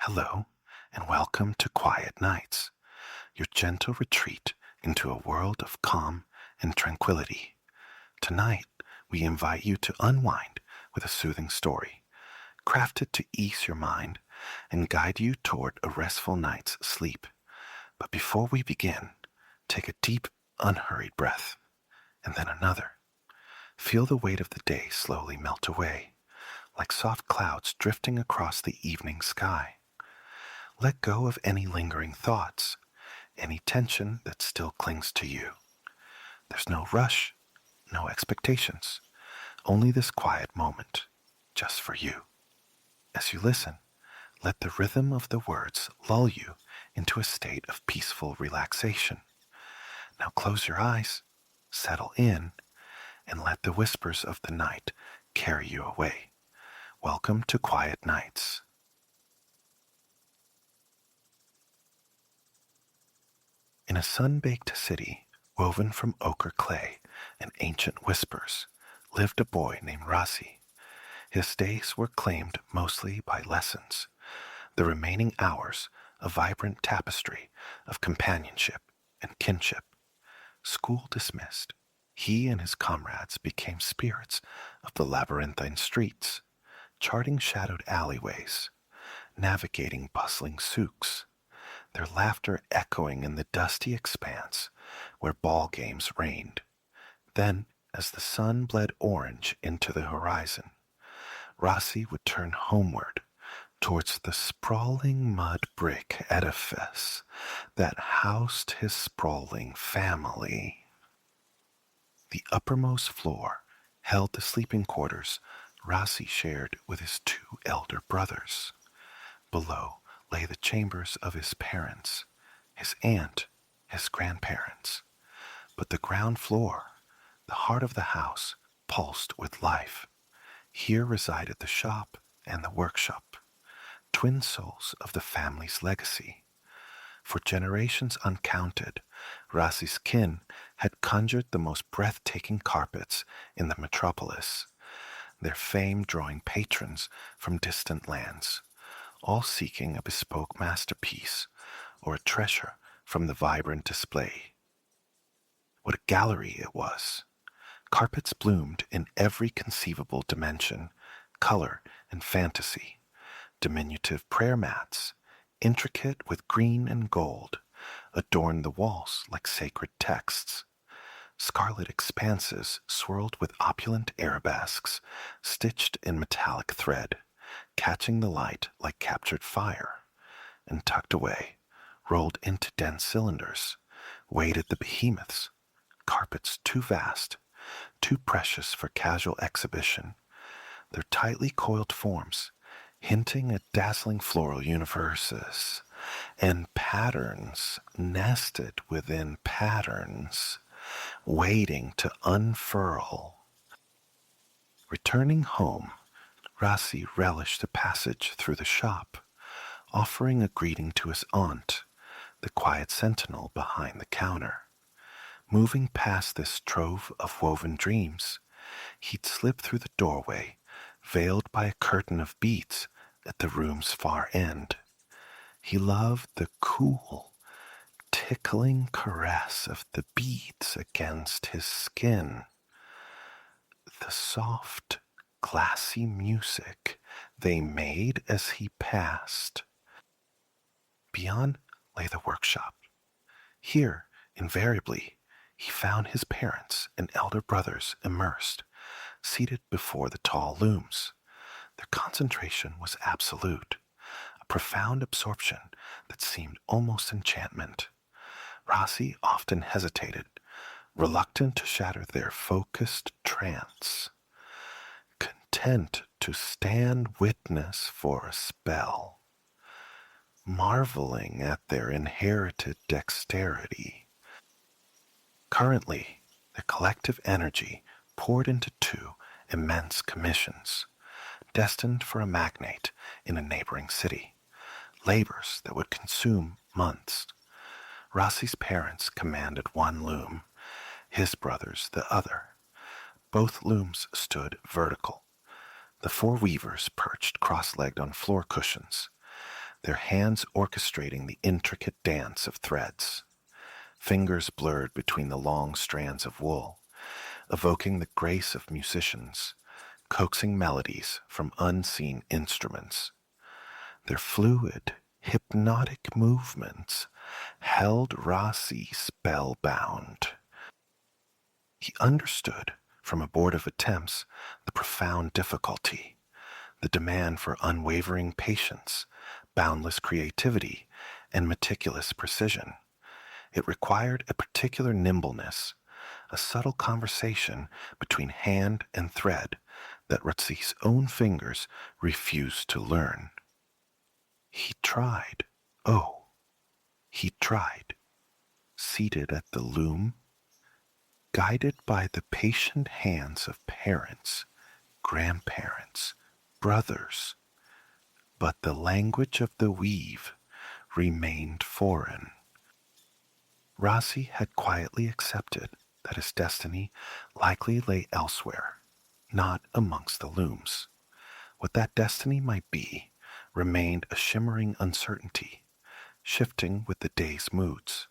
Hello, and welcome to Quiet Nights, your gentle retreat into a world of calm and tranquility. Tonight, we invite you to unwind with a soothing story, crafted to ease your mind and guide you toward a restful night's sleep. But before we begin, take a deep, unhurried breath, and then another. Feel the weight of the day slowly melt away, like soft clouds drifting across the evening sky. Let go of any lingering thoughts, any tension that still clings to you. There's no rush, no expectations, only this quiet moment, just for you. As you listen, let the rhythm of the words lull you into a state of peaceful relaxation. Now close your eyes, settle in, and let the whispers of the night carry you away. Welcome to Quiet Nights. In a sun-baked city, woven from ochre clay and ancient whispers, lived a boy named Rasi. His days were claimed mostly by lessons, the remaining hours a vibrant tapestry of companionship and kinship. School dismissed, he and his comrades became spirits of the labyrinthine streets, charting shadowed alleyways, navigating bustling souks, their laughter echoing in the dusty expanse where ball games reigned. Then, as the sun bled orange into the horizon, Rossi would turn homeward towards the sprawling mud brick edifice that housed his sprawling family. The uppermost floor held the sleeping quarters Rossi shared with his two elder brothers. Below lay the chambers of his parents, his aunt, his grandparents. But the ground floor, the heart of the house, pulsed with life. Here resided the shop and the workshop, twin souls of the family's legacy. For generations uncounted, Rassi's kin had conjured the most breathtaking carpets in the metropolis, their fame drawing patrons from distant lands, all seeking a bespoke masterpiece or a treasure from the vibrant display. What a gallery it was! Carpets bloomed in every conceivable dimension, color, and fantasy. Diminutive prayer mats, intricate with green and gold, adorned the walls like sacred texts. Scarlet expanses swirled with opulent arabesques, stitched in metallic thread, catching the light like captured fire, and tucked away, rolled into dense cylinders, waited the behemoths, carpets too vast, too precious for casual exhibition, their tightly coiled forms hinting at dazzling floral universes, and patterns nested within patterns, waiting to unfurl. Returning home, Rossi relished the passage through the shop, offering a greeting to his aunt, the quiet sentinel behind the counter. Moving past this trove of woven dreams, he'd slip through the doorway, veiled by a curtain of beads at the room's far end. He loved the cool, tickling caress of the beads against his skin, the soft, glassy music they made as he passed. Beyond lay the workshop. Here, invariably, he found his parents and elder brothers immersed, seated before the tall looms. Their concentration was absolute, a profound absorption that seemed almost enchantment. Rossi often hesitated, reluctant to shatter their focused trance, content to stand witness for a spell, marveling at their inherited dexterity. Currently, their collective energy poured into two immense commissions, destined for a magnate in a neighboring city, labors that would consume months. Rossi's parents commanded one loom, his brothers the other. Both looms stood vertical, the four weavers perched cross-legged on floor cushions, their hands orchestrating the intricate dance of threads, fingers blurred between the long strands of wool, evoking the grace of musicians, coaxing melodies from unseen instruments. Their fluid, hypnotic movements held Rossi spellbound. He understood, from abortive attempts, the profound difficulty, the demand for unwavering patience, boundless creativity, and meticulous precision. It required a particular nimbleness, a subtle conversation between hand and thread that Rossi's own fingers refused to learn. He tried. Oh, he tried. Seated at the loom, guided by the patient hands of parents, grandparents, brothers, but the language of the weave remained foreign. Rossi had quietly accepted that his destiny likely lay elsewhere, not amongst the looms. What that destiny might be remained a shimmering uncertainty, shifting with the day's moods.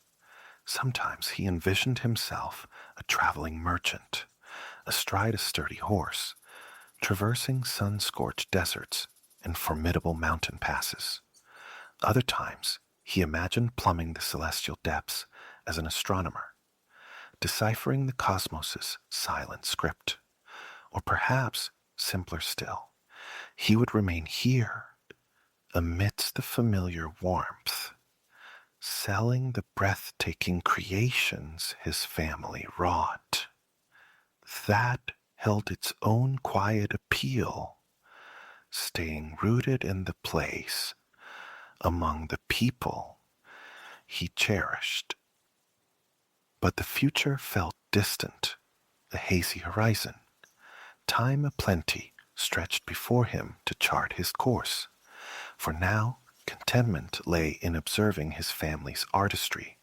Sometimes he envisioned himself a traveling merchant, astride a sturdy horse, traversing sun-scorched deserts and formidable mountain passes. Other times, he imagined plumbing the celestial depths as an astronomer, deciphering the cosmos's silent script. Or perhaps, simpler still, he would remain here, amidst the familiar warmth, selling the breathtaking creations his family wrought. That held its own quiet appeal, staying rooted in the place, among the people he cherished. But the future felt distant, a hazy horizon. Time aplenty stretched before him to chart his course. For now, contentment lay in observing his family's artistry,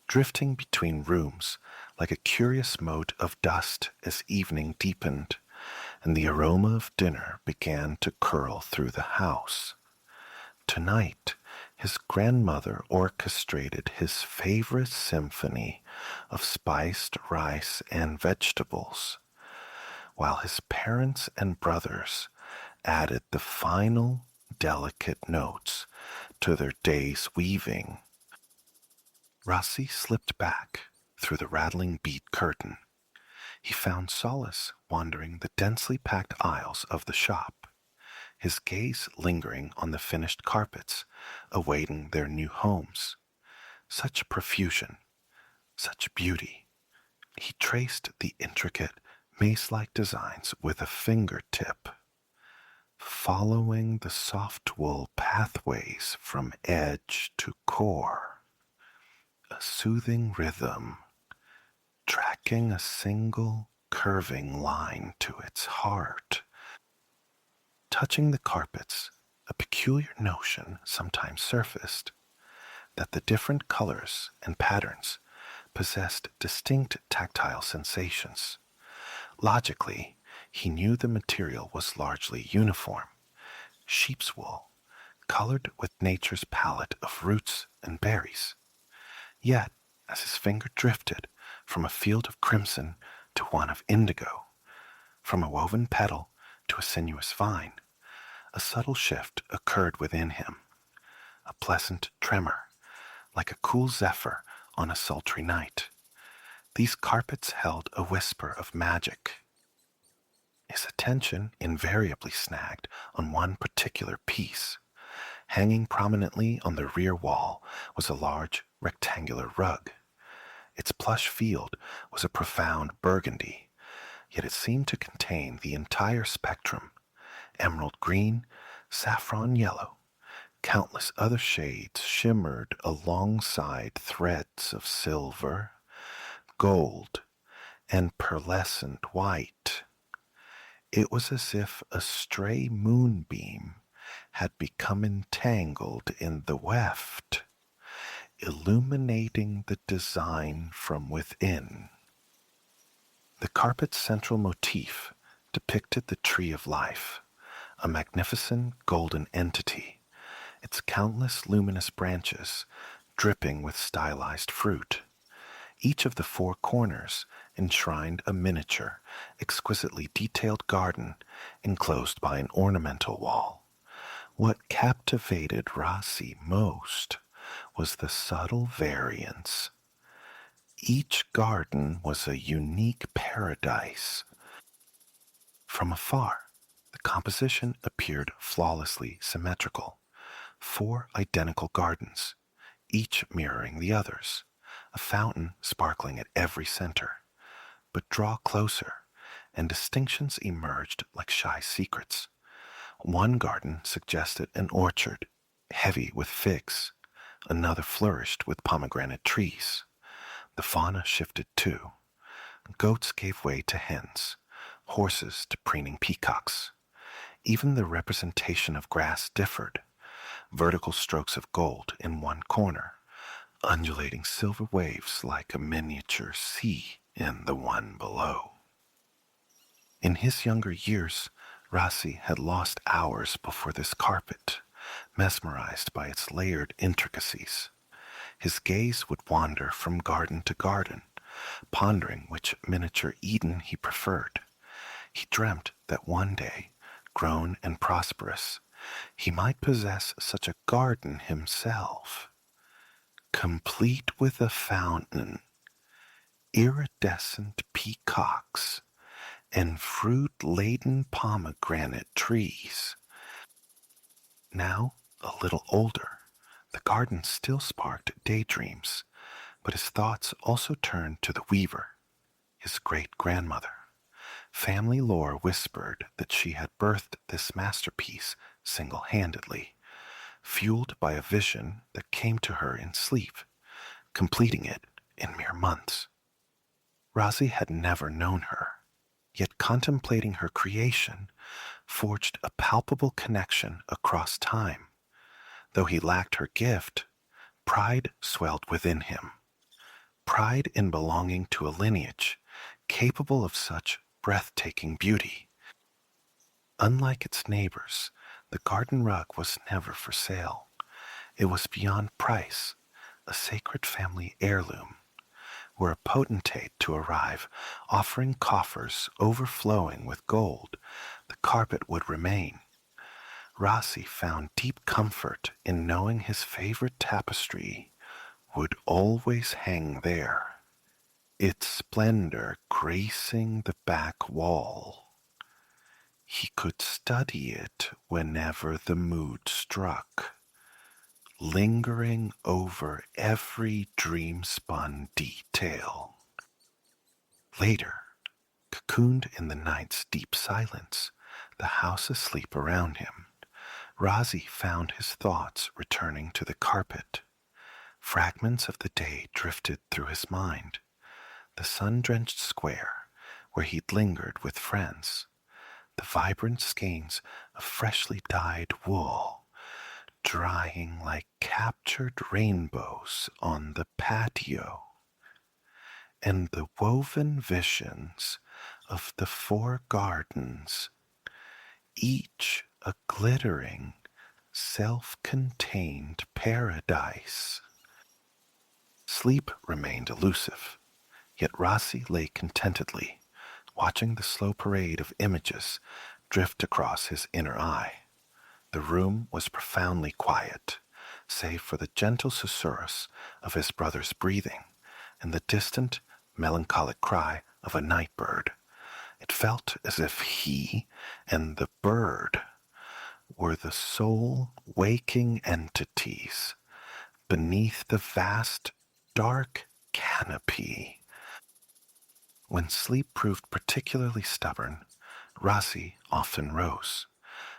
drifting between rooms like a curious mote of dust as evening deepened, and the aroma of dinner began to curl through the house. Tonight, his grandmother orchestrated his favorite symphony of spiced rice and vegetables, while his parents and brothers added the final delicate notes to their day's weaving. Rossi slipped back through the rattling bead curtain. He found solace wandering the densely packed aisles of the shop, his gaze lingering on the finished carpets awaiting their new homes. Such profusion, such beauty. He traced the intricate, maze-like designs with a fingertip, following the soft wool pathways from edge to core. A soothing rhythm, tracking a single curving line to its heart. Touching the carpets, a peculiar notion sometimes surfaced that the different colors and patterns possessed distinct tactile sensations. Logically, he knew the material was largely uniform, sheep's wool, colored with nature's palette of roots and berries. Yet, as his finger drifted from a field of crimson to one of indigo, from a woven petal to a sinuous vine, a subtle shift occurred within him, a pleasant tremor, like a cool zephyr on a sultry night. These carpets held a whisper of magic. His attention invariably snagged on one particular piece. Hanging prominently on the rear wall was a large rectangular rug. Its plush field was a profound burgundy, yet it seemed to contain the entire spectrum: emerald green, saffron yellow. Countless other shades shimmered alongside threads of silver, gold, and pearlescent white. It was as if a stray moonbeam had become entangled in the weft, illuminating the design from within. The carpet's central motif depicted the tree of life, a magnificent golden entity, its countless luminous branches dripping with stylized fruit. Each of the four corners enshrined a miniature, exquisitely detailed garden enclosed by an ornamental wall. What captivated Rossi most was the subtle variance. Each garden was a unique paradise. From afar, the composition appeared flawlessly symmetrical. Four identical gardens, each mirroring the others, a fountain sparkling at every center. But draw closer, and distinctions emerged like shy secrets. One garden suggested an orchard, heavy with figs. Another flourished with pomegranate trees. The fauna shifted too. Goats gave way to hens, horses to preening peacocks. Even the representation of grass differed. Vertical strokes of gold in one corner, undulating silver waves like a miniature sea in the one below. In his younger years, Rossi had lost hours before this carpet, mesmerized by its layered intricacies. His gaze would wander from garden to garden, pondering which miniature Eden he preferred. He dreamt that one day, grown and prosperous, he might possess such a garden himself, complete with a fountain, iridescent peacocks, and fruit-laden pomegranate trees. Now, a little older, the garden still sparked daydreams, but his thoughts also turned to the weaver, his great-grandmother. Family lore whispered that she had birthed this masterpiece single-handedly, fueled by a vision that came to her in sleep, completing it in mere months. Rossi had never known her, yet contemplating her creation forged a palpable connection across time. Though he lacked her gift, pride swelled within him. Pride in belonging to a lineage capable of such breathtaking beauty. Unlike its neighbors, the garden rug was never for sale. It was beyond price, a sacred family heirloom. Were a potentate to arrive, offering coffers overflowing with gold, the carpet would remain. Rossi found deep comfort in knowing his favorite tapestry would always hang there, its splendor gracing the back wall. He could study it whenever the mood struck, lingering over every dream-spun detail. Later, cocooned in the night's deep silence, the house asleep around him, Rossi found his thoughts returning to the carpet. Fragments of the day drifted through his mind. The sun-drenched square, where he'd lingered with friends. The vibrant skeins of freshly dyed wool, drying like captured rainbows on the patio. And the woven visions of the four gardens, each a glittering, self-contained paradise. Sleep remained elusive, yet Rossi lay contentedly, watching the slow parade of images drift across his inner eye. The room was profoundly quiet, save for the gentle susurrus of his brother's breathing and the distant, melancholic cry of a night bird. It felt as if he and the bird were the sole waking entities beneath the vast, dark canopy. When sleep proved particularly stubborn, Rossi often rose.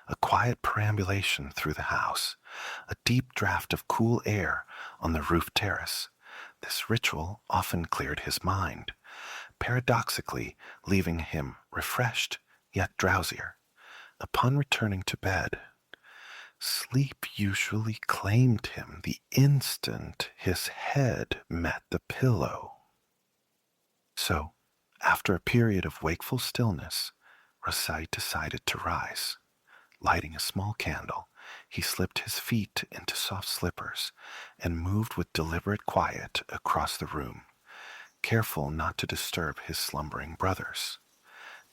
A quiet perambulation through the house, a deep draught of cool air on the roof terrace. This ritual often cleared his mind, paradoxically leaving him refreshed yet drowsier. Upon returning to bed, sleep usually claimed him the instant his head met the pillow. So, after a period of wakeful stillness, Rossi decided to rise. Lighting a small candle, He slipped his feet into soft slippers and moved with deliberate quiet across the room, careful not to disturb his slumbering brothers.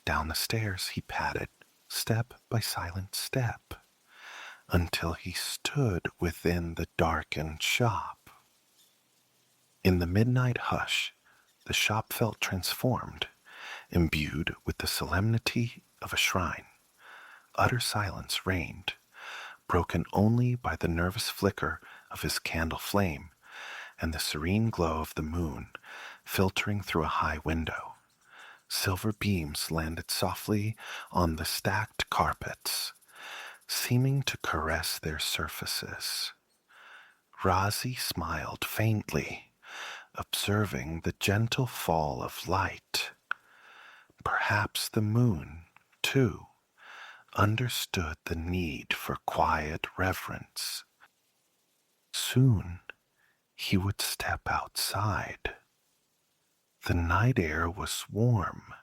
Down the stairs he padded, step by silent step, until he stood within the darkened shop. In the midnight hush, the shop felt transformed, imbued with the solemnity of a shrine. Utter silence reigned, broken only by the nervous flicker of his candle flame and the serene glow of the moon filtering through a high window. Silver beams landed softly on the stacked carpets, seeming to caress their surfaces. Razi smiled faintly, observing the gentle fall of light. Perhaps the moon, too, understood the need for quiet reverence. Soon he would step outside. The night air was warm,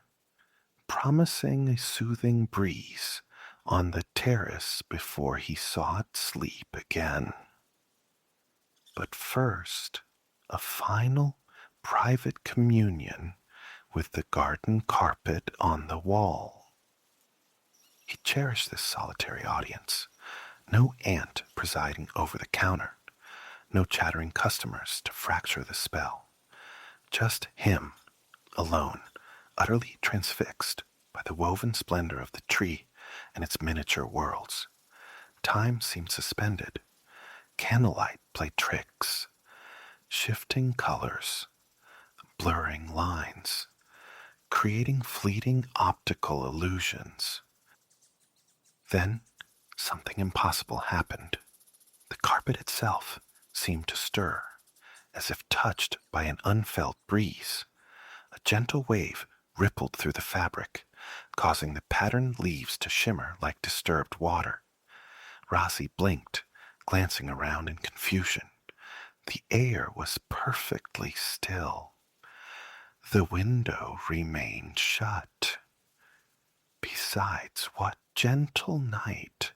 promising a soothing breeze on the terrace before he sought sleep again. But first, a final private communion with the garden carpet on the wall. He cherished this solitary audience. No aunt presiding over the counter, no chattering customers to fracture the spell. Just him, alone, utterly transfixed by the woven splendor of the tree and its miniature worlds. Time seemed suspended. Candlelight played tricks, shifting colors, blurring lines, creating fleeting optical illusions. Then something impossible happened. The carpet itself seemed to stir, as if touched by an unfelt breeze. A gentle wave rippled through the fabric, causing the patterned leaves to shimmer like disturbed water. Rossi blinked, glancing around in confusion. The air was perfectly still. The window remained shut. Besides, what gentle night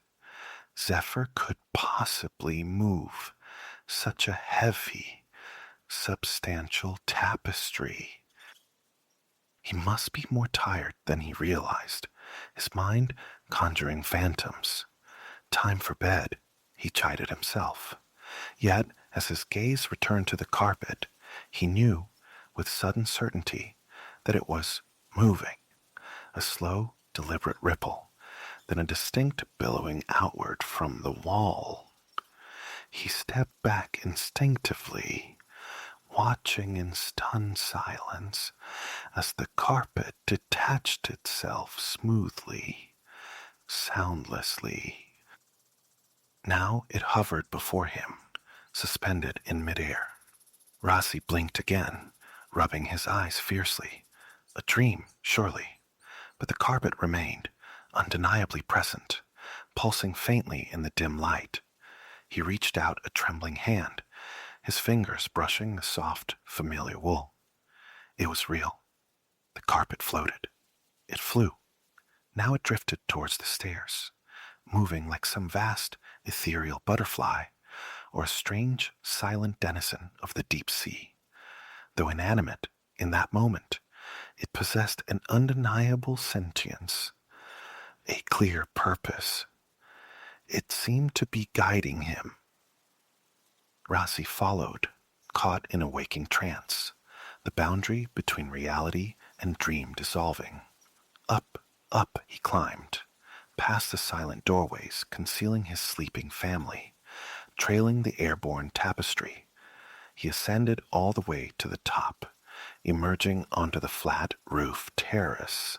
Zephyr could possibly move such a heavy, substantial tapestry? He must be more tired than he realized, his mind conjuring phantoms. Time for bed, he chided himself. Yet, as his gaze returned to the carpet, he knew, with sudden certainty, that it was moving, a slow, deliberate ripple, then a distinct billowing outward from the wall. He stepped back instinctively, watching in stunned silence as the carpet detached itself smoothly, soundlessly. Now it hovered before him, suspended in midair. Rossi blinked again, rubbing his eyes fiercely. A dream, surely. But the carpet remained, undeniably present, pulsing faintly in the dim light. He reached out a trembling hand, his fingers brushing the soft, familiar wool. It was real. The carpet floated. It flew. Now it drifted towards the stairs, moving like some vast, ethereal butterfly or a strange, silent denizen of the deep sea. Though inanimate, in that moment, it possessed an undeniable sentience, a clear purpose. It seemed to be guiding him. Rossi followed, caught in a waking trance, the boundary between reality and dream dissolving. Up, up he climbed, past the silent doorways concealing his sleeping family, trailing the airborne tapestry. He ascended all the way to the top, emerging onto the flat roof terrace.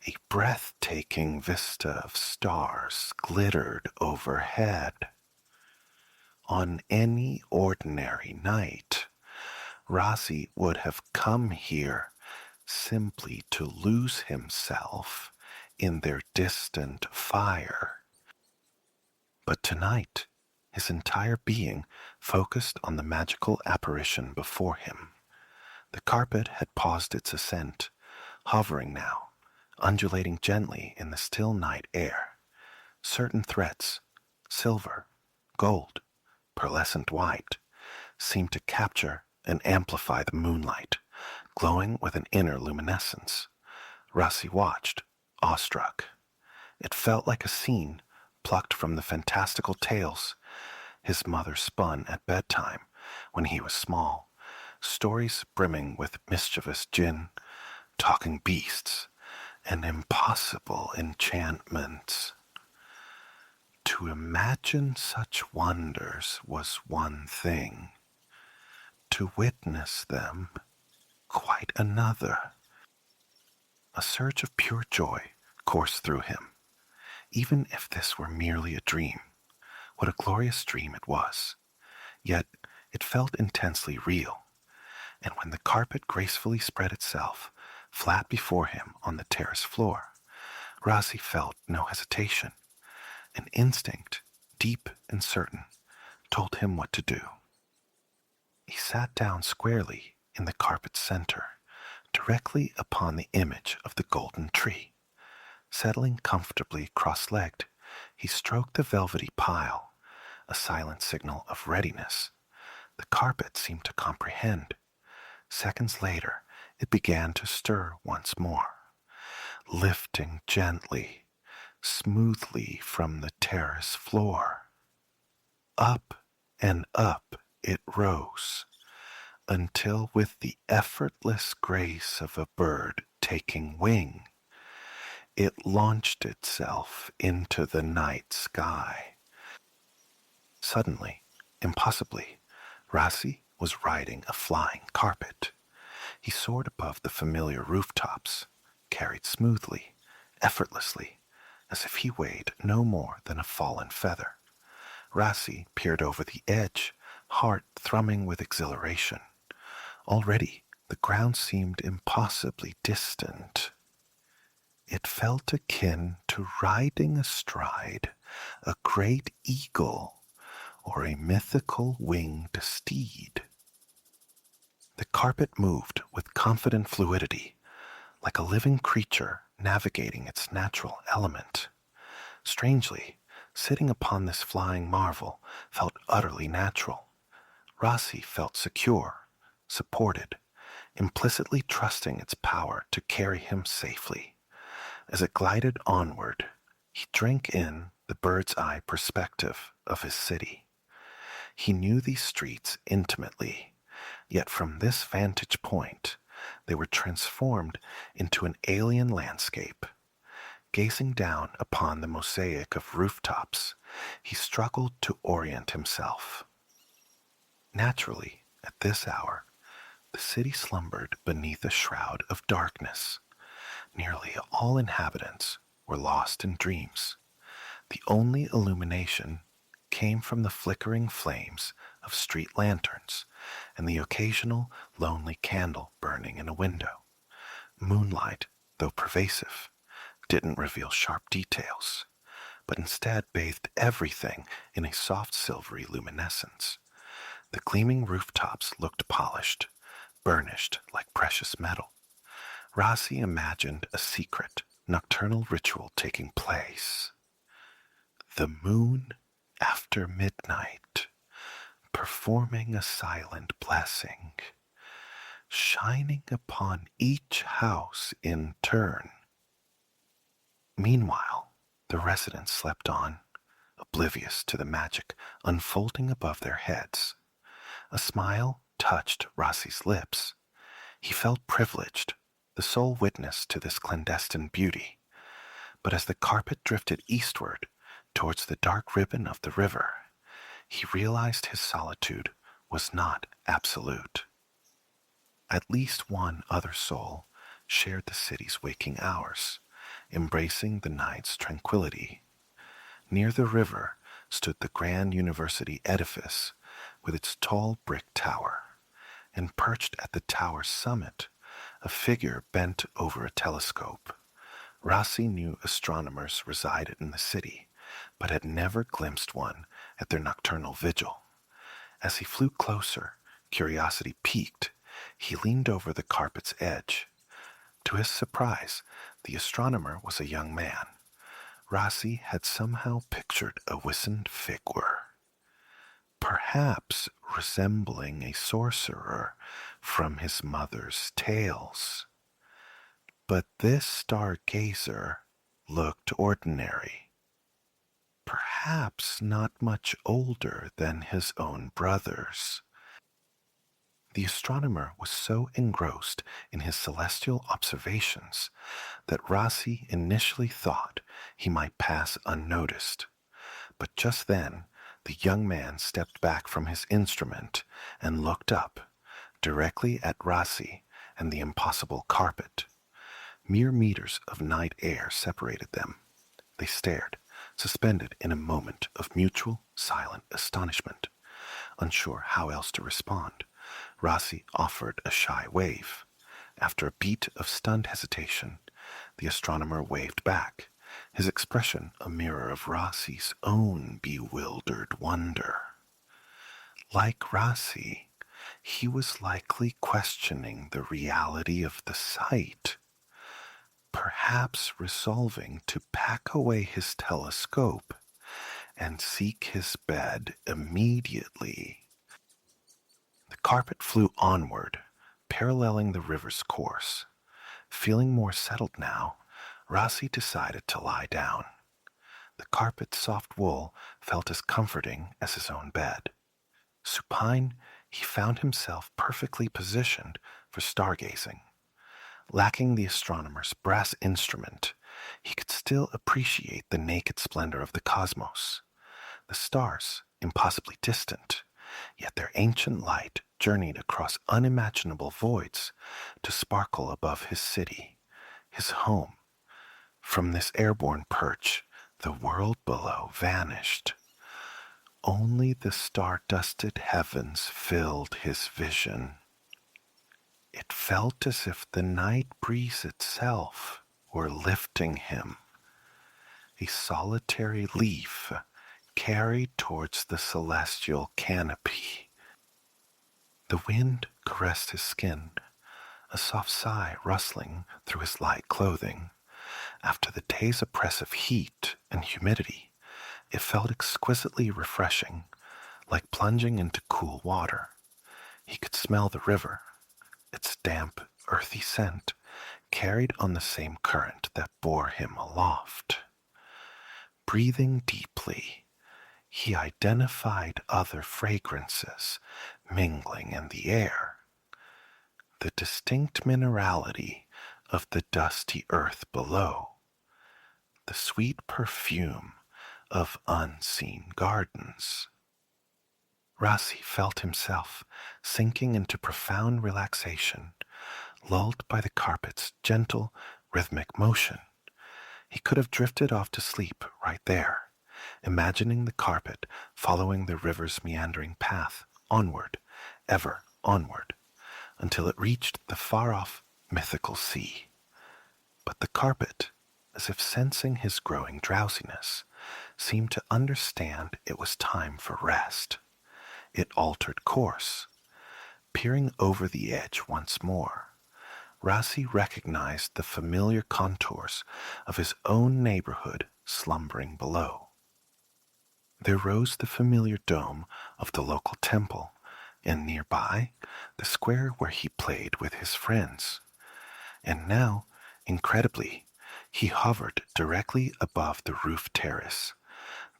A breathtaking vista of stars glittered overhead. On any ordinary night, Rossi would have come here simply to lose himself in their distant fire. But tonight, his entire being focused on the magical apparition before him. The carpet had paused its ascent, hovering now, undulating gently in the still night air. Certain threads, silver, gold, pearlescent white, seemed to capture and amplify the moonlight, glowing with an inner luminescence. Rossi watched, awestruck. It felt like a scene plucked from the fantastical tales his mother spun at bedtime when he was small, stories brimming with mischievous jinn, talking beasts, and impossible enchantments. To imagine such wonders was one thing. To witness them, quite another. A surge of pure joy coursed through him. Even if this were merely a dream, what a glorious dream it was. Yet it felt intensely real, and when the carpet gracefully spread itself flat before him on the terrace floor, Rossi felt no hesitation. An instinct, deep and certain, told him what to do. He sat down squarely in the carpet's center, directly upon the image of the golden tree. Settling comfortably cross-legged, he stroked the velvety pile, a silent signal of readiness. The carpet seemed to comprehend. Seconds later, it began to stir once more, lifting gently, smoothly from the terrace floor. Up and up it rose, until with the effortless grace of a bird taking wing, it launched itself into the night sky. Suddenly, impossibly, Rossi was riding a flying carpet. He soared above the familiar rooftops, carried smoothly, effortlessly, as if he weighed no more than a fallen feather. Rossi peered over the edge, heart thrumming with exhilaration. Already, the ground seemed impossibly distant. It felt akin to riding astride a great eagle or a mythical winged steed. The carpet moved with confident fluidity, like a living creature navigating its natural element. Strangely, sitting upon this flying marvel felt utterly natural. Rossi felt secure, supported, implicitly trusting its power to carry him safely. As it glided onward, he drank in the bird's-eye perspective of his city. He knew these streets intimately, yet from this vantage point, they were transformed into an alien landscape. Gazing down upon the mosaic of rooftops, he struggled to orient himself. Naturally, at this hour, the city slumbered beneath a shroud of darkness. Nearly all inhabitants were lost in dreams. The only illumination came from the flickering flames of street lanterns and the occasional lonely candle burning in a window. Moonlight, though pervasive, didn't reveal sharp details, but instead bathed everything in a soft silvery luminescence. The gleaming rooftops looked polished, burnished like precious metal. Rossi imagined a secret, nocturnal ritual taking place. The moon after midnight, performing a silent blessing, shining upon each house in turn. Meanwhile, the residents slept on, oblivious to the magic unfolding above their heads. A smile touched Rossi's lips. He felt privileged, the sole witness to this clandestine beauty. But as the carpet drifted eastward towards the dark ribbon of the river, he realized his solitude was not absolute. At least one other soul shared the city's waking hours, embracing the night's tranquility. Near the river stood the grand university edifice with its tall brick tower, and perched at the tower's summit, a figure bent over a telescope. Rossi knew astronomers resided in the city, but had never glimpsed one at their nocturnal vigil. As he flew closer, curiosity piqued. He leaned over the carpet's edge. To his surprise, the astronomer was a young man. Rossi had somehow pictured a wizened figure, perhaps resembling a sorcerer from his mother's tales. But this stargazer looked ordinary, perhaps not much older than his own brothers. The astronomer was so engrossed in his celestial observations that Rossi initially thought he might pass unnoticed. But just then, the young man stepped back from his instrument and looked up, directly at Rossi and the impossible carpet. Mere meters of night air separated them. They stared, suspended in a moment of mutual, silent astonishment. Unsure how else to respond, Rossi offered a shy wave. After a beat of stunned hesitation, the astronomer waved back, his expression a mirror of Rossi's own bewildered wonder. Like Rossi, he was likely questioning the reality of the sight, perhaps resolving to pack away his telescope and seek his bed immediately. The carpet flew onward, paralleling the river's course. Feeling more settled now, Rossi decided to lie down. The carpet's soft wool felt as comforting as his own bed. Supine, he found himself perfectly positioned for stargazing. Lacking the astronomer's brass instrument, he could still appreciate the naked splendor of the cosmos. The stars, impossibly distant, yet their ancient light journeyed across unimaginable voids to sparkle above his city, his home. From this airborne perch, the world below vanished. Only the star-dusted heavens filled his vision. It felt as if the night breeze itself were lifting him, a solitary leaf carried towards the celestial canopy. The wind caressed his skin, a soft sigh rustling through his light clothing. After the day's oppressive heat and humidity, it felt exquisitely refreshing, like plunging into cool water. He could smell the river, its damp, earthy scent carried on the same current that bore him aloft. Breathing deeply, he identified other fragrances mingling in the air. The distinct minerality of the dusty earth below, the sweet perfume of unseen gardens. Rossi felt himself sinking into profound relaxation, lulled by the carpet's gentle, rhythmic motion. He could have drifted off to sleep right there, imagining the carpet following the river's meandering path, onward, ever onward, until it reached the far-off mythical sea. But the carpet, as if sensing his growing drowsiness, seemed to understand it was time for rest. It altered course. Peering over the edge once more, Rossi recognized the familiar contours of his own neighborhood slumbering below. There rose the familiar dome of the local temple, and nearby, the square where he played with his friends. And now, incredibly, he hovered directly above the roof terrace,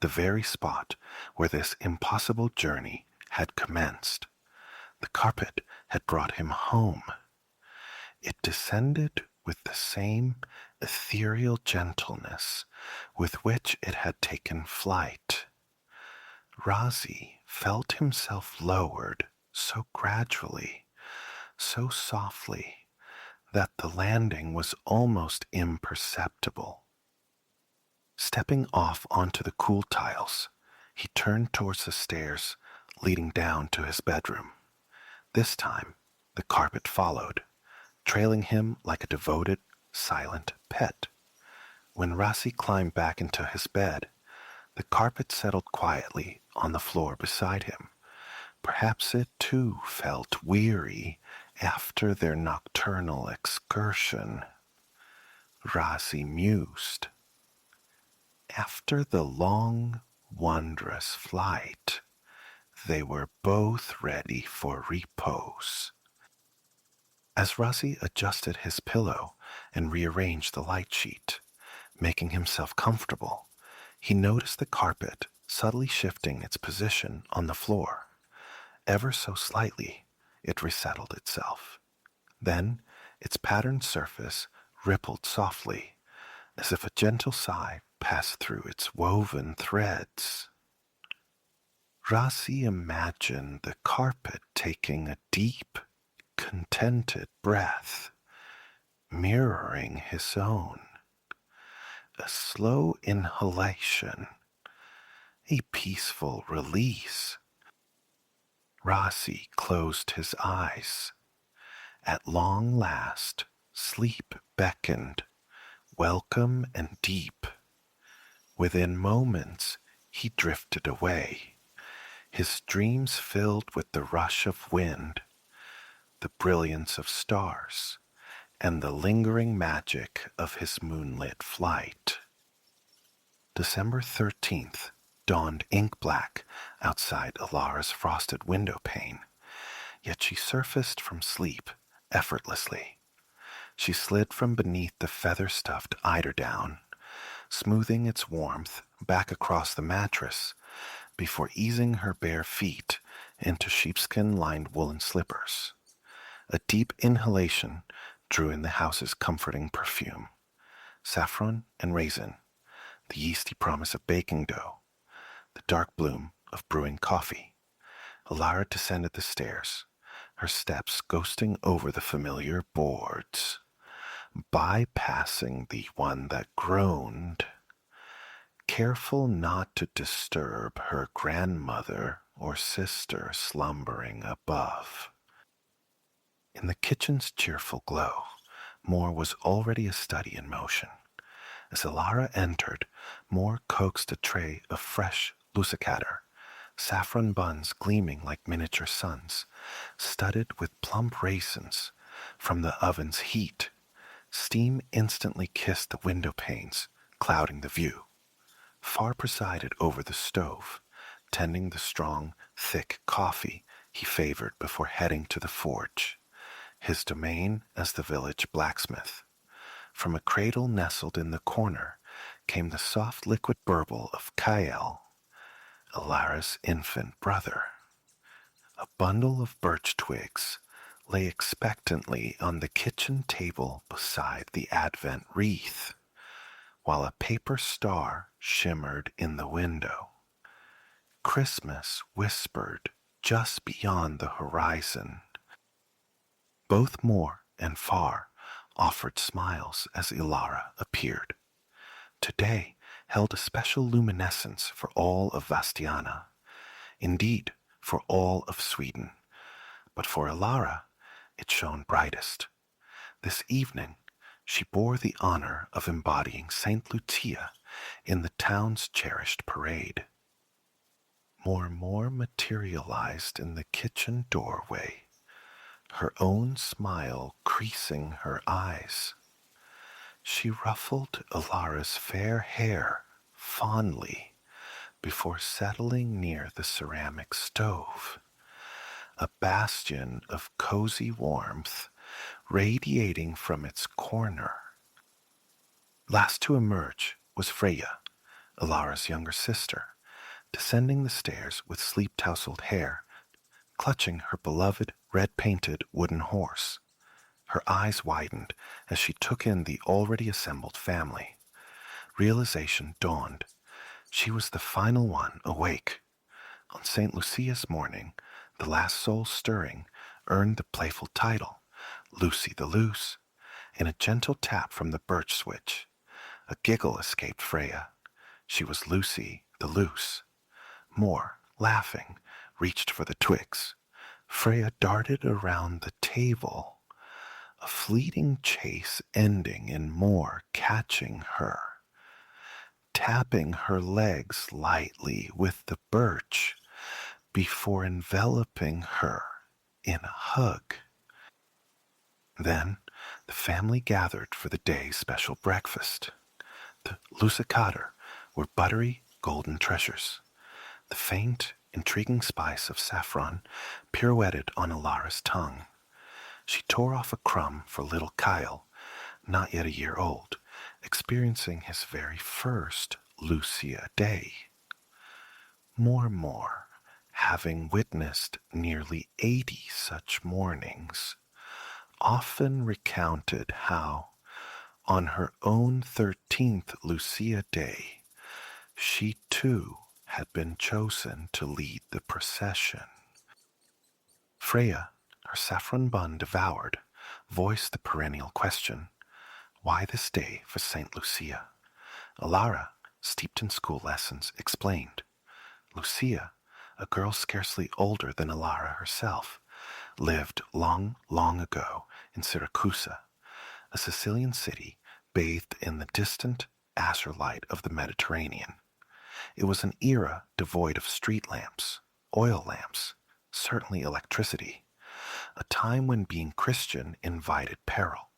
the very spot where this impossible journey had commenced. The carpet had brought him home. It descended with the same ethereal gentleness with which it had taken flight. Rossi felt himself lowered so gradually, so softly, that the landing was almost imperceptible. Stepping off onto the cool tiles, he turned towards the stairs leading down to his bedroom. This time, the carpet followed, trailing him like a devoted, silent pet. When Rossi climbed back into his bed, the carpet settled quietly on the floor beside him. Perhaps it too felt weary after their nocturnal excursion. Rossi mused. After the long, wondrous flight, they were both ready for repose. As Rossi adjusted his pillow and rearranged the light sheet, making himself comfortable, he noticed the carpet subtly shifting its position on the floor. Ever so slightly, it resettled itself. Then its patterned surface rippled softly, as if a gentle sigh passed through its woven threads. Rossi imagined the carpet taking a deep, contented breath, mirroring his own. A slow inhalation, a peaceful release. Rossi closed his eyes. At long last, sleep beckoned, welcome and deep. Within moments, he drifted away, his dreams filled with the rush of wind, the brilliance of stars, and the lingering magic of his moonlit flight. December 13th dawned ink black outside Alara's frosted window pane, yet she surfaced from sleep effortlessly. She slid from beneath the feather-stuffed eiderdown, smoothing its warmth back across the mattress before easing her bare feet into sheepskin-lined woolen slippers. A deep inhalation drew in the house's comforting perfume. Saffron and raisin, the yeasty promise of baking dough, the dark bloom of brewing coffee. Alara descended the stairs, her steps ghosting over the familiar boards, bypassing the one that groaned, careful not to disturb her grandmother or sister slumbering above. In the kitchen's cheerful glow, Moore was already a study in motion. As Alara entered, Moore coaxed a tray of fresh lucicatter, saffron buns gleaming like miniature suns, studded with plump raisins from the oven's heat. Steam instantly kissed the window panes, clouding the view. Far presided over the stove, tending the strong, thick coffee he favored before heading to the forge, his domain as the village blacksmith. From a cradle nestled in the corner came the soft liquid burble of Kael, Alara's infant brother. A bundle of birch twigs lay expectantly on the kitchen table beside the Advent wreath, while a paper star shimmered in the window. Christmas whispered just beyond the horizon. Both Moore and Far offered smiles as Ilara appeared. Today held a special luminescence for all of Vastiana, indeed for all of Sweden, but for Ilara it shone brightest. This evening she bore the honor of embodying Saint Lucia in the town's cherished parade. More materialized in the kitchen doorway, her own smile creasing her eyes. She ruffled Alara's fair hair fondly before settling near the ceramic stove, a bastion of cozy warmth radiating from its corner. Last to emerge was Freya, Alara's younger sister, descending the stairs with sleep-tousled hair, clutching her beloved red-painted wooden horse. Her eyes widened as she took in the already assembled family. Realization dawned. She was the final one awake. On St. Lucia's morning, the last soul stirring earned the playful title, Lucy the Loose, in a gentle tap from the birch switch. A giggle escaped Freya. She was Lucy the Loose. Moore, laughing, reached for the twigs. Freya darted around the table, a fleeting chase ending in Moore catching her, tapping her legs lightly with the birch before enveloping her in a hug. Then the family gathered for the day's special breakfast. The lucicader were buttery golden treasures. The faint, intriguing spice of saffron pirouetted on Ilara's tongue. She tore off a crumb for little Kyle, not yet a year old, experiencing his very first Lucia Day. More, having witnessed nearly 80 such mornings, often recounted how, on her own 13th Lucia Day, she too had been chosen to lead the procession. Freya, her saffron bun devoured, voiced the perennial question, why this day for St. Lucia? Ilara, steeped in school lessons, explained. Lucia, a girl scarcely older than Ilara herself, lived long ago in Siracusa, a Sicilian city bathed in the distant azure light of the Mediterranean. It was an era devoid of street lamps, oil lamps, certainly electricity, a time when being Christian invited peril.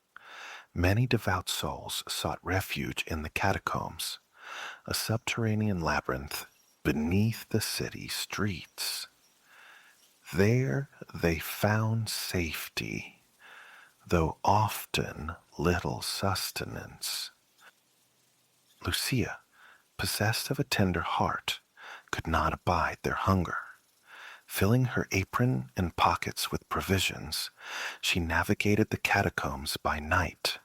Many devout souls sought refuge in the catacombs, a subterranean labyrinth beneath the city streets. There they found safety, though often little sustenance. Lucia, possessed of a tender heart, could not abide their hunger. Filling her apron and pockets with provisions, she navigated the catacombs by night.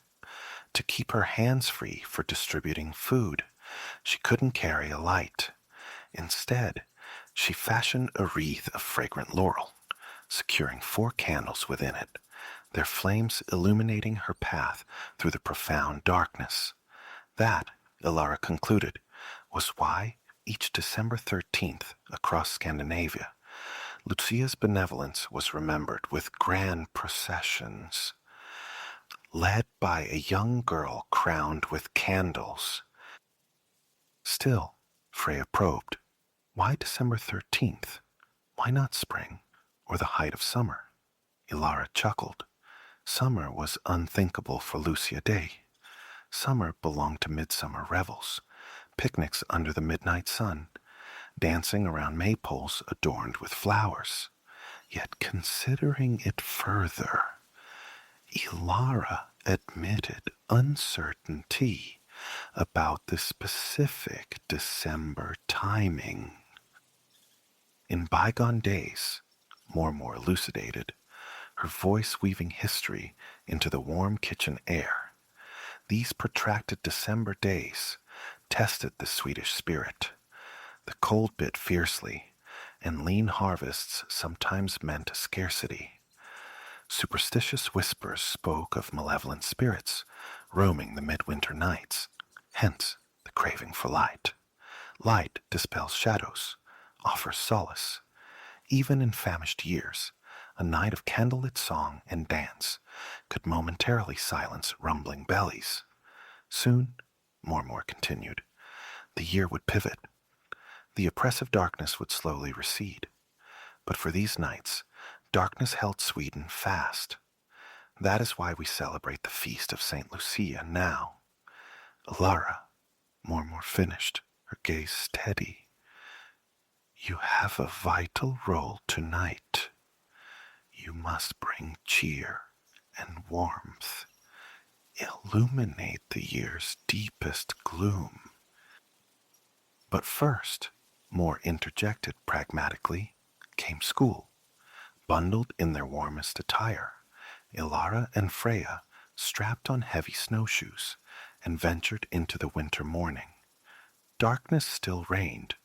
To keep her hands free for distributing food, she couldn't carry a light. Instead, she fashioned a wreath of fragrant laurel, securing 4 candles within it, their flames illuminating her path through the profound darkness. That, Ilara concluded, was why each December 13th across Scandinavia, Lucia's benevolence was remembered with grand processions, led by a young girl crowned with candles. Still, Freya probed, why December 13th? Why not spring, or the height of summer? Ilara chuckled. Summer was unthinkable for Lucia Day. Summer belonged to midsummer revels, picnics under the midnight sun, dancing around maypoles adorned with flowers. Yet considering it further, Ilara admitted uncertainty about the specific December timing. In bygone days, more elucidated, her voice weaving history into the warm kitchen air, these protracted December days tested the Swedish spirit. The cold bit fiercely, and lean harvests sometimes meant scarcity. Superstitious whispers spoke of malevolent spirits roaming the midwinter nights, hence the craving for light. Light dispels shadows, offers solace. Even in famished years, a night of candlelit song and dance could momentarily silence rumbling bellies. Soon, more continued, the year would pivot. The oppressive darkness would slowly recede. But for these nights, darkness held Sweden fast. That is why we celebrate the feast of St. Lucia now. Ilara, more finished, her gaze steady. You have a vital role tonight. You must bring cheer and warmth, illuminate the year's deepest gloom. But first, more interjected pragmatically, came school. Bundled in their warmest attire, Ilara and Freya strapped on heavy snowshoes and ventured into the winter morning. Darkness still reigned,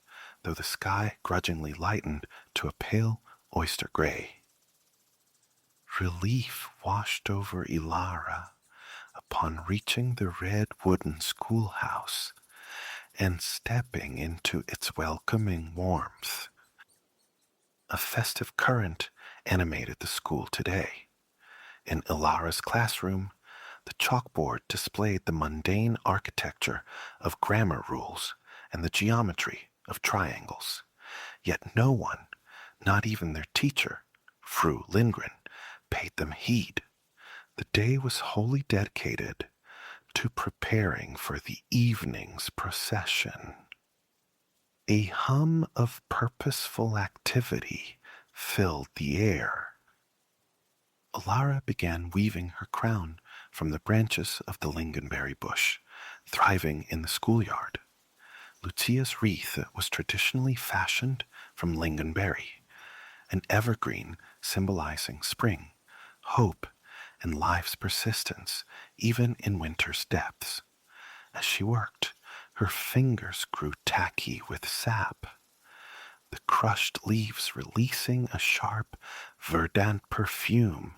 though the sky grudgingly lightened to a pale oyster gray. Relief washed over Ilara upon reaching the red wooden schoolhouse and stepping into its welcoming warmth. A festive current animated the school today. In Ilara's classroom, the chalkboard displayed the mundane architecture of grammar rules and the geometry of triangles. Yet no one, not even their teacher, Fru Lindgren, paid them heed. The day was wholly dedicated to preparing for the evening's procession. A hum of purposeful activity filled the air. Alara began weaving her crown from the branches of the lingonberry bush, thriving in the schoolyard. Lucia's wreath was traditionally fashioned from lingonberry, an evergreen symbolizing spring, hope, and life's persistence even in winter's depths. As she worked, her fingers grew tacky with sap, the crushed leaves releasing a sharp, verdant perfume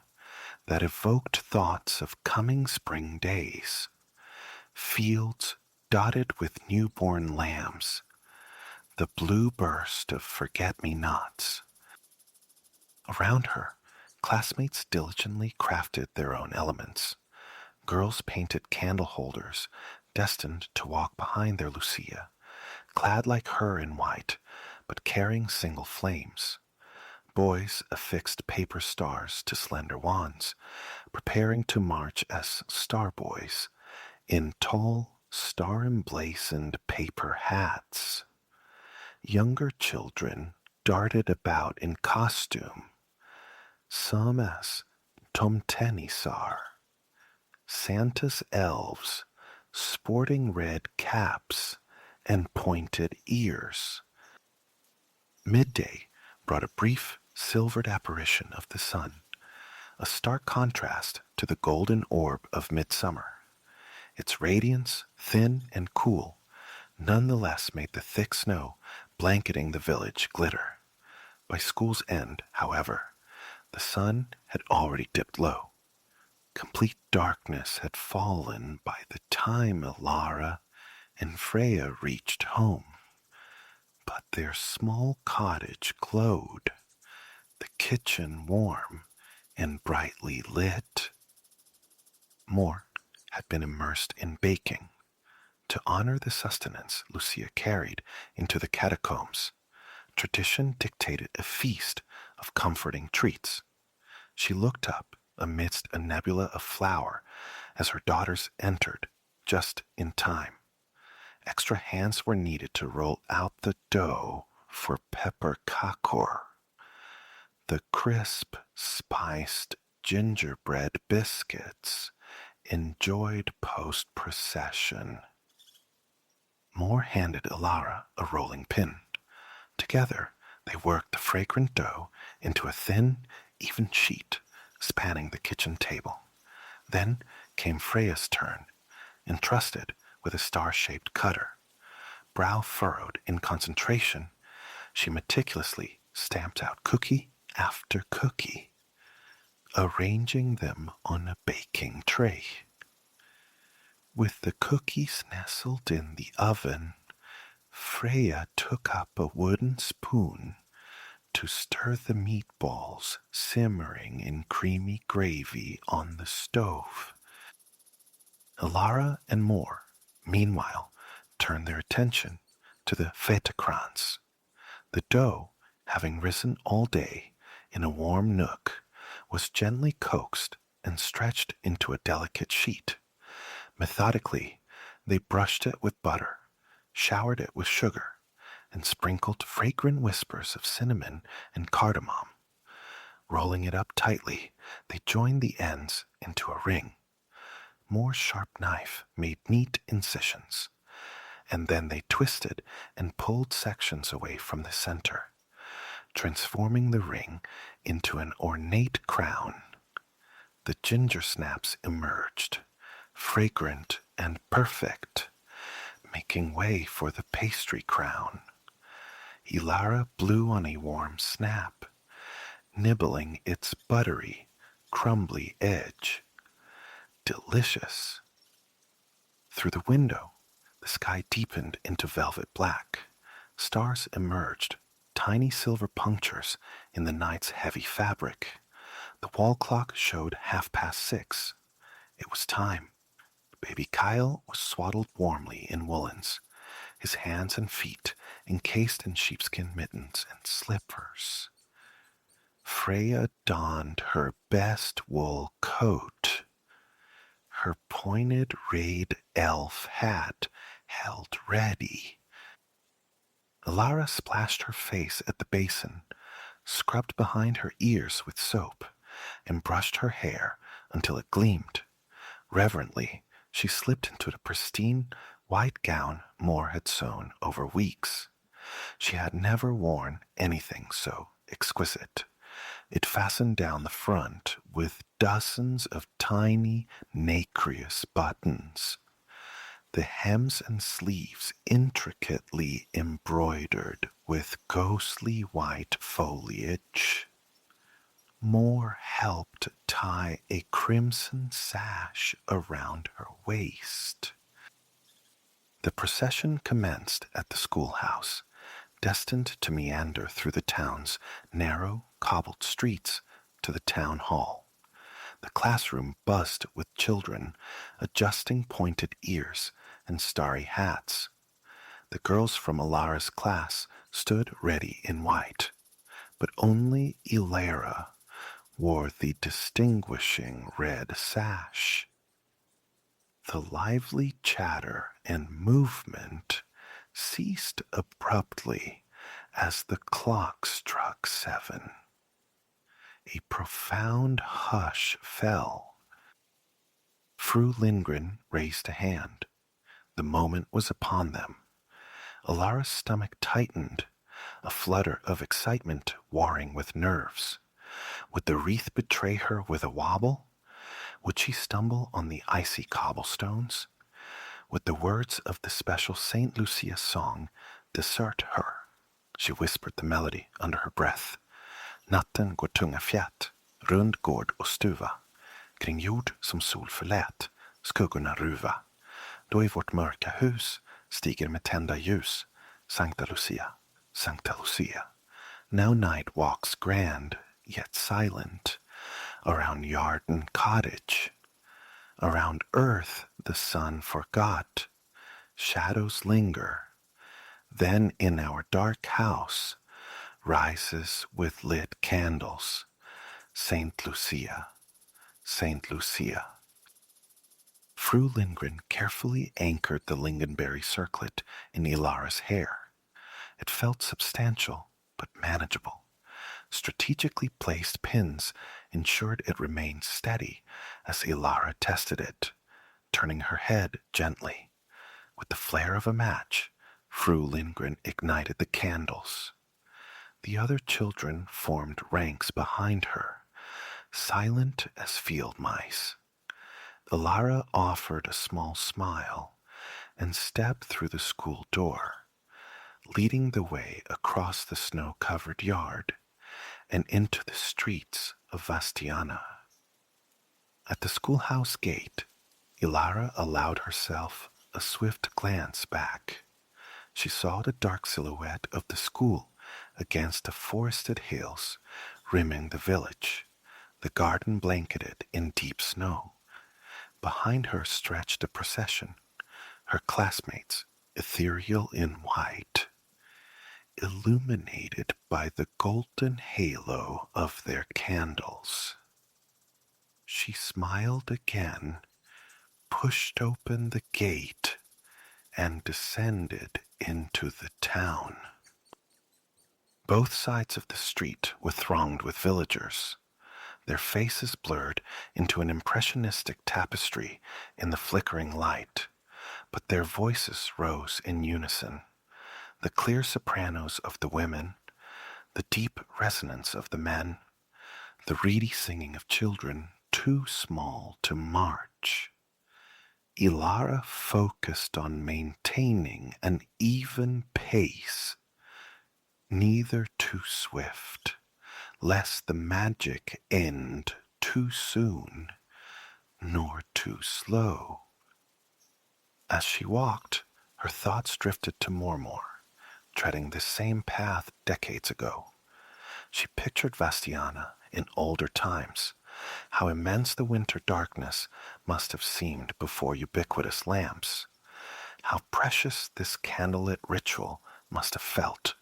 that evoked thoughts of coming spring days, fields dotted with newborn lambs, the blue burst of forget-me-nots. Around her, classmates diligently crafted their own elements. Girls painted candle holders destined to walk behind their Lucia, clad like her in white, but carrying single flames. Boys affixed paper stars to slender wands, preparing to march as star boys in tall, star-emblazoned paper hats. Younger children darted about in costume, some as Tomtenisar, Santa's elves, sporting red caps and pointed ears. Midday brought a brief, silvered apparition of the sun, a stark contrast to the golden orb of midsummer. Its radiance, thin and cool, nonetheless made the thick snow blanketing the village glitter. By school's end, however, the sun had already dipped low. Complete darkness had fallen by the time Alara and Freya reached home. But their small cottage glowed, the kitchen warm and brightly lit. More had been immersed in baking, to honor the sustenance Lucia carried into the catacombs. Tradition dictated a feast of comforting treats. She looked up amidst a nebula of flour as her daughters entered, just in time. Extra hands were needed to roll out the dough for pepper kakor, the crisp, spiced gingerbread biscuits enjoyed post-procession. Moore handed Alara a rolling pin. Together, they worked the fragrant dough into a thin, even sheet spanning the kitchen table. Then came Freya's turn, entrusted with a star-shaped cutter. Brow furrowed in concentration, she meticulously stamped out cookie after cookie, arranging them on a baking tray. With the cookies nestled in the oven, Freya took up a wooden spoon to stir the meatballs simmering in creamy gravy on the stove. Alara and Moore, meanwhile, turned their attention to the fetakrans. The dough, having risen all day in a warm nook, was gently coaxed and stretched into a delicate sheet. Methodically, they brushed it with butter, showered it with sugar, and sprinkled fragrant whispers of cinnamon and cardamom. Rolling it up tightly, they joined the ends into a ring. Moore's sharp knife made neat incisions, and then they twisted and pulled sections away from the center, transforming the ring into an ornate crown. The ginger snaps emerged, fragrant and perfect, making way for the pastry crown. Ilara blew on a warm snap, nibbling its buttery, crumbly edge. Delicious. Through the window, the sky deepened into velvet black. Stars emerged, tiny silver punctures in the night's heavy fabric. The wall clock showed 6:30. It was time. Baby Kyle was swaddled warmly in woolens, his hands and feet encased in sheepskin mittens and slippers. Freya donned her best wool coat, her pointed rayed elf hat held ready. Alara splashed her face at the basin, scrubbed behind her ears with soap, and brushed her hair until it gleamed. Reverently, she slipped into the pristine white gown Moore had sewn over weeks. She had never worn anything so exquisite. It fastened down the front with dozens of tiny nacreous buttons, the hems and sleeves intricately embroidered with ghostly white foliage. Moore helped tie a crimson sash around her waist. The procession commenced at the schoolhouse, destined to meander through the town's narrow, cobbled streets to the town hall. The classroom buzzed with children adjusting pointed ears and starry hats. The girls from Alara's class stood ready in white, but only Ilara wore the distinguishing red sash. The lively chatter and movement ceased abruptly as the clock struck 7. A profound hush fell. Fru Lindgren raised a hand. The moment was upon them. Alara's stomach tightened, a flutter of excitement warring with nerves. Would the wreath betray her with a wobble? Would she stumble on the icy cobblestones? Would the words of the special St. Lucia song desert her? She whispered the melody under her breath. Natten går tunga fjät, rund gård och stuva. Kring jord som sol förlät, skuggorna ruva. Då i vårt mörka hus stiger med tända ljus, Sancta Lucia, Sancta Lucia. Now night walks grand, yet silent, around yard and cottage. Around earth the sun forgot, shadows linger. Then in our dark house rises with lit candles, Saint Lucia, Saint Lucia. Fru Lindgren carefully anchored the lingonberry circlet in Ilara's hair. It felt substantial, but manageable. Strategically placed pins ensured it remained steady as Ilara tested it, turning her head gently. With the flare of a match, Fru Lindgren ignited the candles. The other children formed ranks behind her, silent as field mice. Ilara offered a small smile and stepped through the school door, leading the way across the snow-covered yard and into the streets of Vastiana. At the schoolhouse gate, Ilara allowed herself a swift glance back. She saw the dark silhouette of the school against the forested hills rimming the village, the garden blanketed in deep snow. Behind her stretched the procession, her classmates, ethereal in white, illuminated by the golden halo of their candles. She smiled again, pushed open the gate, and descended into the town. Both sides of the street were thronged with villagers, their faces blurred into an impressionistic tapestry in the flickering light, but their voices rose in unison. The clear sopranos of the women, the deep resonance of the men, the reedy singing of children too small to march. Ilara focused on maintaining an even pace, neither too swift, lest the magic end too soon, nor too slow. As she walked, her thoughts drifted to Mormor, treading the same path decades ago. She pictured Vastiana in older times, how immense the winter darkness must have seemed before ubiquitous lamps, how precious this candlelit ritual must have felt.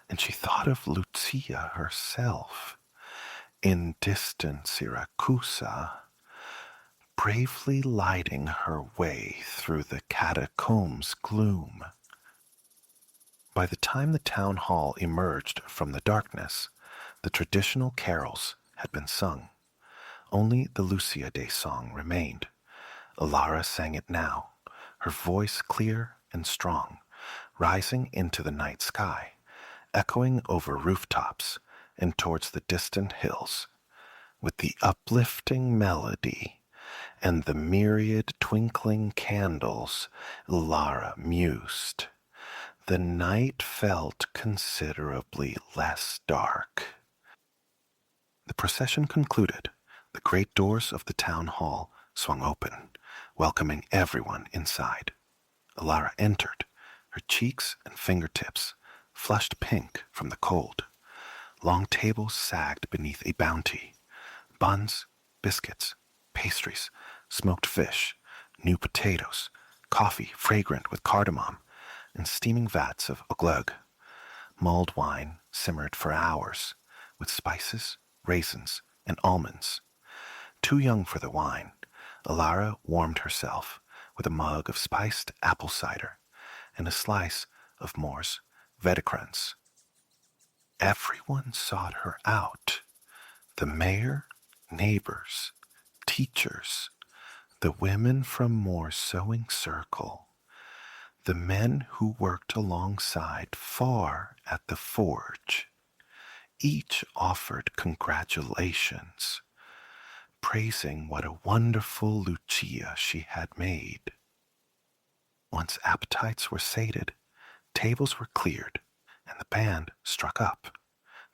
And she thought of Lucia herself, in distant Siracusa, bravely lighting her way through the catacombs' gloom. By the time the town hall emerged from the darkness, the traditional carols had been sung. Only the Lucia Day song remained. Alara sang it now, her voice clear and strong, rising into the night sky, echoing over rooftops and towards the distant hills. With the uplifting melody and the myriad twinkling candles, Lara mused. The night felt considerably less dark. The procession concluded. The great doors of the town hall swung open, welcoming everyone inside. Alara entered, her cheeks and fingertips flushed pink from the cold. Long tables sagged beneath a bounty. Buns, biscuits, pastries, smoked fish, new potatoes, coffee fragrant with cardamom, and steaming vats of oglug. Mulled wine simmered for hours, with spices, raisins, and almonds. Too young for the wine, Alara warmed herself with a mug of spiced apple cider and a slice of Moore's Vedekruns. Everyone sought her out. The mayor, neighbors, teachers, the women from Moore's sewing circle, the men who worked alongside Far at the forge. Each offered congratulations, praising what a wonderful Lucia she had made. Once appetites were sated, tables were cleared, and the band struck up.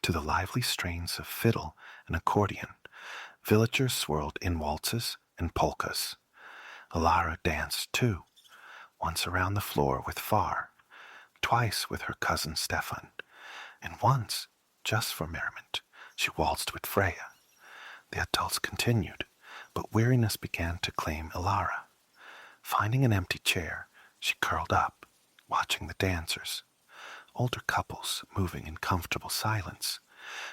To the lively strains of fiddle and accordion, villagers swirled in waltzes and polkas. Alara danced too, once around the floor with Far, twice with her cousin Stefan, and once, just for merriment, she waltzed with Freya. The adults continued, but weariness began to claim Alara. Finding an empty chair, she curled up, watching the dancers. Older couples moving in comfortable silence,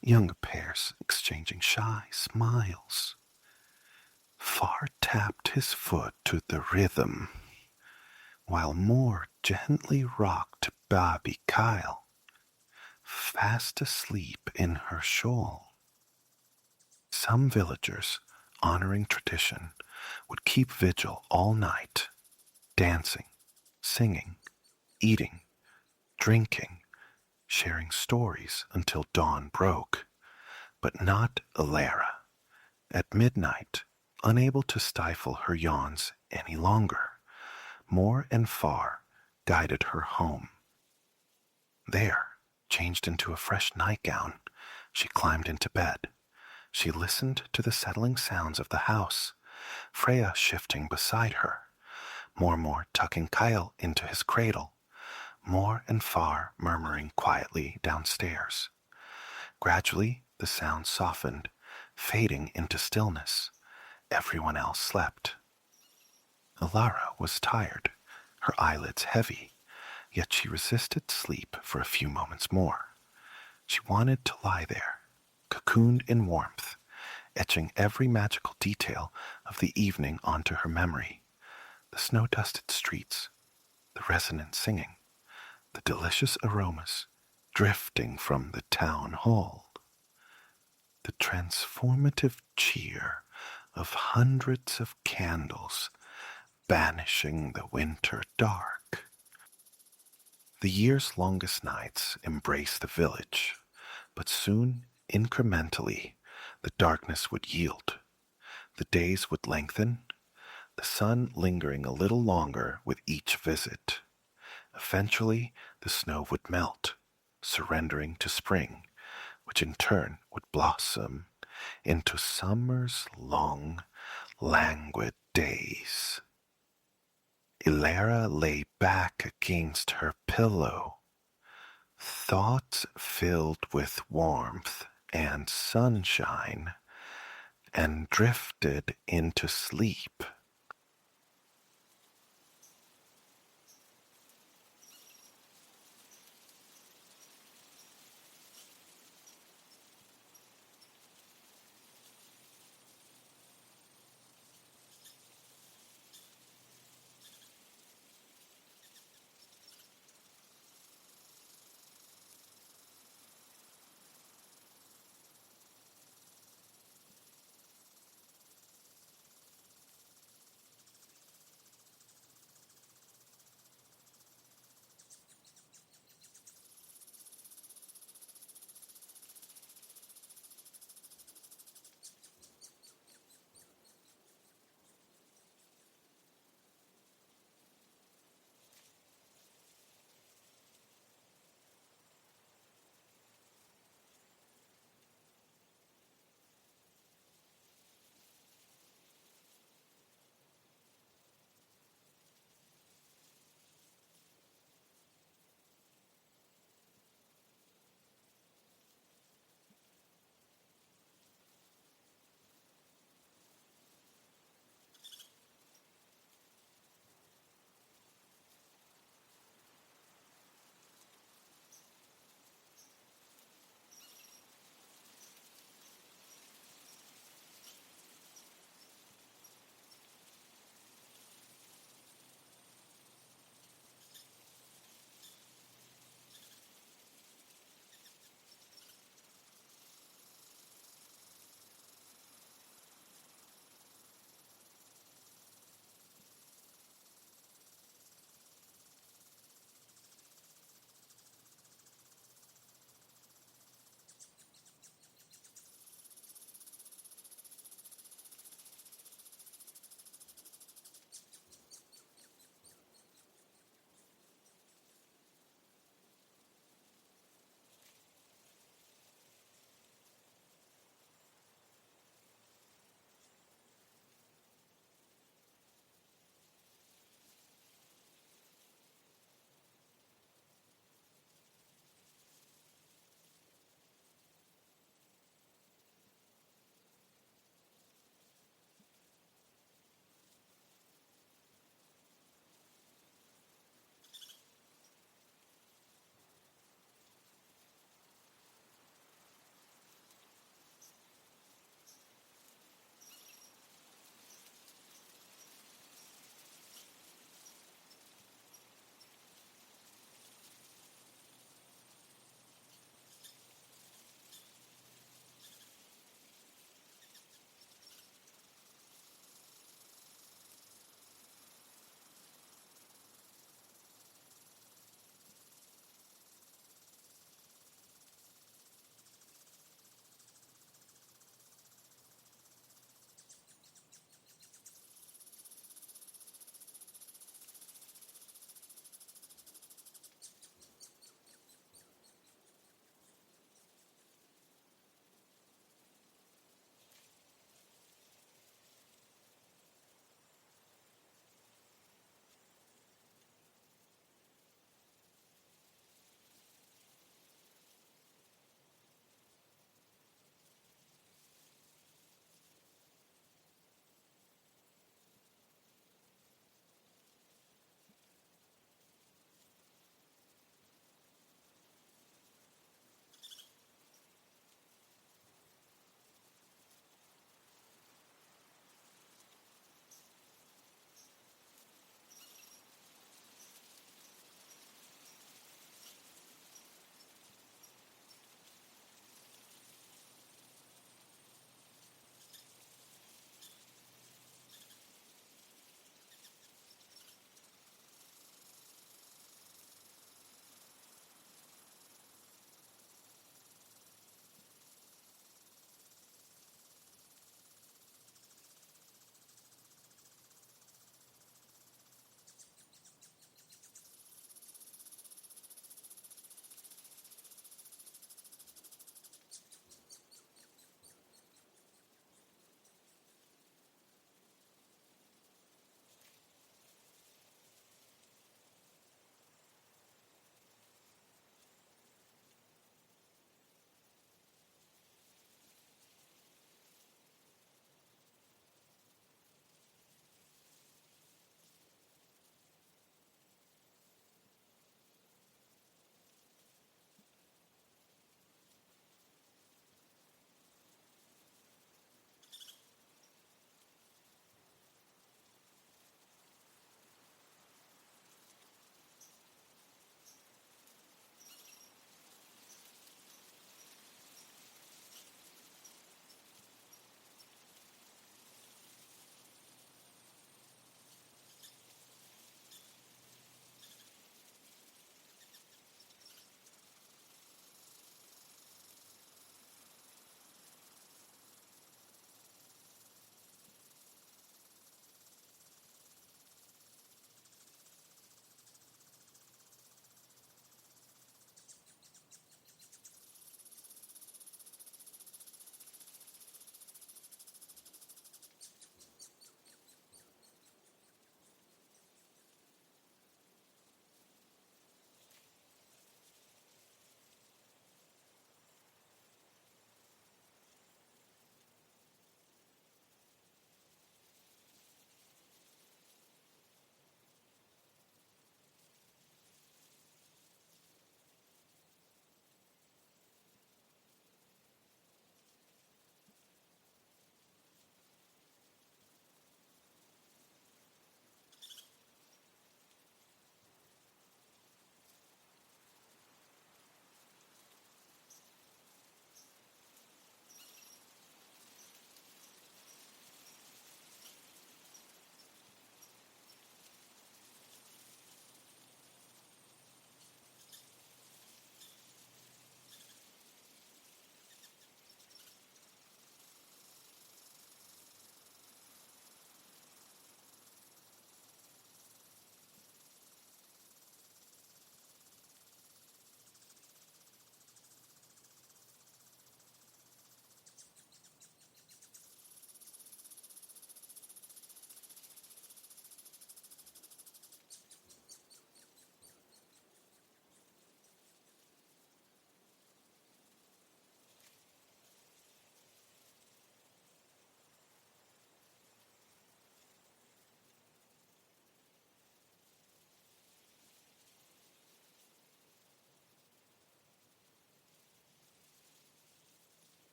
younger pairs exchanging shy smiles. Far tapped his foot to the rhythm, while Moore gently rocked Baby Kyle, fast asleep in her shawl. Some villagers, honoring tradition, would keep vigil all night, dancing, singing, eating, drinking, sharing stories until dawn broke. But not Alara. At midnight, unable to stifle her yawns any longer, Moore and Far guided her home. There, changed into a fresh nightgown, she climbed into bed. She listened to the settling sounds of the house, Freya shifting beside her, Moore tucking Kyle into his cradle, Moore and Far murmuring quietly downstairs. Gradually, the sound softened, fading into stillness. Everyone else slept. Alara was tired, her eyelids heavy, yet she resisted sleep for a few moments more. She wanted to lie there, cocooned in warmth, etching every magical detail of the evening onto her memory. The snow-dusted streets, the resonant singing, the delicious aromas drifting from the town hall, the transformative cheer of hundreds of candles banishing the winter dark. The year's longest nights embraced the village, but soon, incrementally, the darkness would yield. The days would lengthen, the sun lingering a little longer with each visit. Eventually, the snow would melt, surrendering to spring, which in turn would blossom into summer's long, languid days. Alara lay back against her pillow, thoughts filled with warmth and sunshine, and drifted into sleep